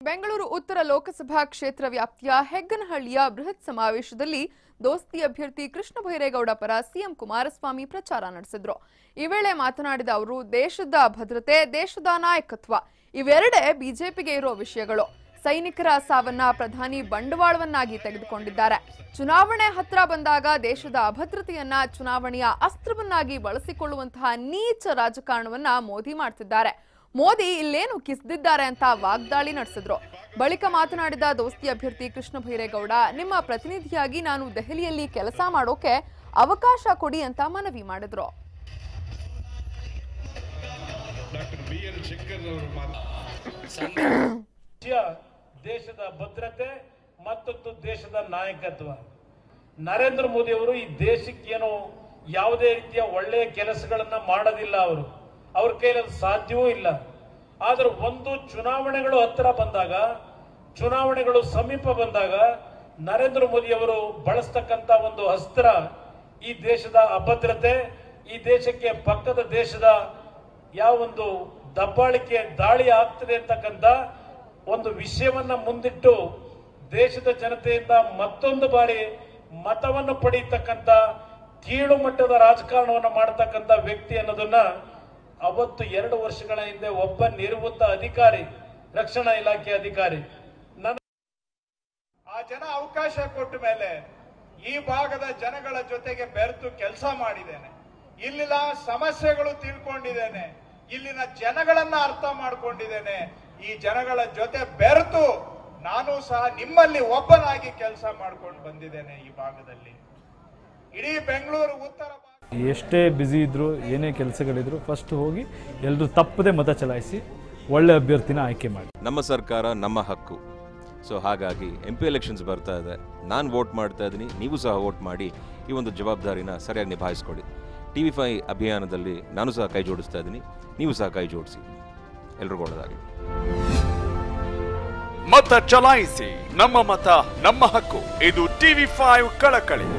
ಬೆಂಗಳೂರು ಉತ್ತರ ಲೋಕಸಭಾ ಕ್ಷೇತ್ರ ವ್ಯಾಪ್ತಿಯ ಹೆಗ್ಗನಹಳ್ಳಿಯ ಬೃಹತ್ ಸಮಾವೇಶದಲ್ಲಿ ದೋಸ್ತಿ ಅಭ್ಯರ್ಥಿ ಕೃಷ್ಣ ಬೈರೇಗೌಡ ಪರ ಸಿಎಂ ಕುಮಾರಸ್ವಾಮಿ ಪ್ರಚಾರ ನಡೆಸಿದ್ರು. ಈ ವೇಳೆ ಮಾತನಾಡಿದ ಅವರು, ದೇಶದ ಭದ್ರತೆ, ದೇಶದ ನಾಯಕತ್ವ ಇವೆರಡೇ ಬಿಜೆಪಿಗೆ ಇರೋ ವಿಷಯಗಳು. ಸೈನಿಕರ ಸಾವನ್ನ ಪ್ರಧಾನಿ ಬಂಡವಾಳವನ್ನಾಗಿ ತೆಗೆದುಕೊಂಡಿದ್ದಾರೆ. ಚುನಾವಣೆ ಹತ್ರ ಬಂದಾಗ ದೇಶದ ಅಭದ್ರತೆಯನ್ನ ಚುನಾವಣೆಯ ಅಸ್ತ್ರವನ್ನಾಗಿ ಬಳಸಿಕೊಳ್ಳುವಂತಹ ನೀಚ ರಾಜಕಾರಣವನ್ನ ಮೋದಿ ಮಾಡ್ತಿದ್ದಾರೆ. ಮೋದಿ ಇಲ್ಲೇನು ಕಿಸ್ದಿದ್ದಾರೆ ಅಂತ ವಾಗ್ದಾಳಿ ನಡೆಸಿದ್ರು. ಬಳಿಕ ಮಾತನಾಡಿದ ದೋಸ್ತಿ ಅಭ್ಯರ್ಥಿ ಕೃಷ್ಣ ಬೈರೇಗೌಡ, ನಿಮ್ಮ ಪ್ರತಿನಿಧಿಯಾಗಿ ನಾನು ದೆಹಲಿಯಲ್ಲಿ ಕೆಲಸ ಮಾಡೋಕೆ ಅವಕಾಶ ಕೊಡಿ ಅಂತ ಮನವಿ ಮಾಡಿದ್ರು. ದೇಶದ ಭದ್ರತೆ ಮತ್ತೊಂದು ದೇಶದ ನಾಯಕತ್ವ. ನರೇಂದ್ರ ಮೋದಿ ಅವರು ಈ ದೇಶಕ್ಕೇನು ಯಾವುದೇ ರೀತಿಯ ಒಳ್ಳೆಯ ಕೆಲಸಗಳನ್ನ ಮಾಡೋದಿಲ್ಲ. ಅವ್ರ ಕೈಯಲ್ಲಿ ಸಾಧ್ಯವೂ ಇಲ್ಲ. ಆದ್ರೆ ಒಂದು ಚುನಾವಣೆಗಳು ಹತ್ತಿರ ಬಂದಾಗ, ಚುನಾವಣೆಗಳು ಸಮೀಪ ಬಂದಾಗ ನರೇಂದ್ರ ಮೋದಿ ಅವರು ಬಳಸ್ತಕ್ಕಂತ ಒಂದು ಅಸ್ತ್ರ ಈ ದೇಶದ ಅಭದ್ರತೆ, ಈ ದೇಶಕ್ಕೆ ಪಕ್ಕದ ದೇಶದ ಯಾವೊಂದು ದಬ್ಬಾಳಿಕೆ ದಾಳಿ ಆಗ್ತದೆ ಅಂತಕ್ಕಂಥ ಒಂದು ವಿಷಯವನ್ನ ಮುಂದಿಟ್ಟು ದೇಶದ ಜನತೆಯಿಂದ ಮತ್ತೊಂದು ಬಾರಿ ಮತವನ್ನು ಪಡೆಯತಕ್ಕಂತ ಕೀಳು ಮಟ್ಟದ ರಾಜಕಾರಣವನ್ನು ಮಾಡತಕ್ಕಂತ ವ್ಯಕ್ತಿ ಅನ್ನೋದನ್ನ ಅವತ್ತು 2 ವರ್ಷಗಳ ಹಿಂದೆ ಒಬ್ಬ ನಿವೃತ್ತ ಅಧಿಕಾರಿ, ರಕ್ಷಣಾ ಇಲಾಖೆ ಅಧಿಕಾರಿ, ಆ ಜನ ಅವಕಾಶ ಕೊಟ್ಟ ಮೇಲೆ ಈ ಭಾಗದ ಜನಗಳ ಜೊತೆಗೆ ಬೆರೆತು ಕೆಲಸ ಮಾಡಿದ್ದೇನೆ. ಇಲ್ಲಿನ ಸಮಸ್ಯೆಗಳು ತಿಳ್ಕೊಂಡಿದ್ದೇನೆ. ಇಲ್ಲಿನ ಜನಗಳನ್ನ ಅರ್ಥ ಮಾಡ್ಕೊಂಡಿದ್ದೇನೆ. ಈ ಜನಗಳ ಜೊತೆ ಬೆರೆತು ನಾನು ಸಹ ನಿಮ್ಮಲ್ಲಿ ಒಬ್ಬನಾಗಿ ಕೆಲಸ ಮಾಡ್ಕೊಂಡು ಬಂದಿದ್ದೇನೆ. ಈ ಭಾಗದಲ್ಲಿ ಇಡೀ ಬೆಂಗಳೂರು ಉತ್ತರ ಎಷ್ಟೇ ಬ್ಯುಸಿ ಇದ್ರು, ಏನೇ ಕೆಲಸಗಳಿದ್ರು, ಫಸ್ಟ್ ಹೋಗಿ ಎಲ್ಲರೂ ತಪ್ಪದೆ ಮತ ಚಲಾಯಿಸಿ ಒಳ್ಳೆ ಅಭ್ಯರ್ಥಿನ ಆಯ್ಕೆ ಮಾಡಿ. ನಮ್ಮ ಸರ್ಕಾರ ನಮ್ಮ ಹಕ್ಕು. ಸೊ ಹಾಗಾಗಿ MP ಎಲೆಕ್ಷನ್ಸ್ ಬರ್ತಾ ಇದೆ. ನಾನು ವೋಟ್ ಮಾಡ್ತಾ ಇದ್ದೀನಿ, ನೀವು ಸಹ ವೋಟ್ ಮಾಡಿ ಈ ಒಂದು ಜವಾಬ್ದಾರಿನ ಸರಿಯಾಗಿ ನಿಭಾಯಿಸ್ಕೊಡಿ. TV5 ಅಭಿಯಾನದಲ್ಲಿ ನಾನು ಸಹ ಕೈ ಜೋಡಿಸ್ತಾ ಇದ್ದೀನಿ, ನೀವು ಸಹ ಕೈ ಜೋಡಿಸಿ. ಎಲ್ರಿಗೂ ಒಳ್ಳೆಯದಾಗಲಿ. ಮತ ಚಲಾಯಿಸಿ. ನಮ್ಮ ಮತ ನಮ್ಮ ಹಕ್ಕು. ಇದು TV5 ಕಳಕಳಿ.